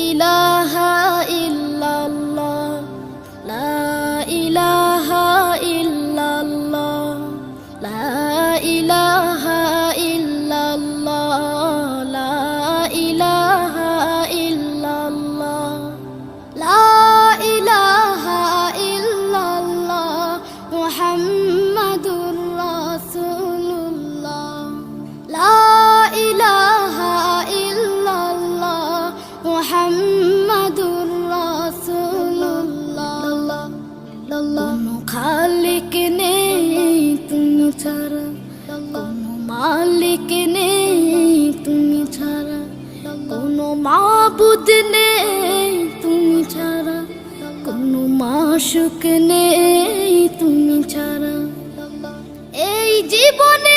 ইলাহা ইল্লাল্লাহ, লা ইলাহা ইল্লাল্লাহ, লা ইলাহা ইল্লাল্লাহ, লা ইলাহা ইল্লাল্লাহ, লা ইলাহা ইল্লাল্লাহ, মুহাম্মাদুর রাসূলুল্লাহ, লা ইলাহা ইল্লাল্লাহ, মুহাম্মাদুর রাসূলুল্লাহ। কোনো খালিক নেই তুমি ছাড়া, কোনো মালিক নেই তুমি ছাড়া, কোনো মাবুদ নেই তুমি ছাড়া, কোনো মাশুক নেই তুমি ছাড়া। এই জীবনে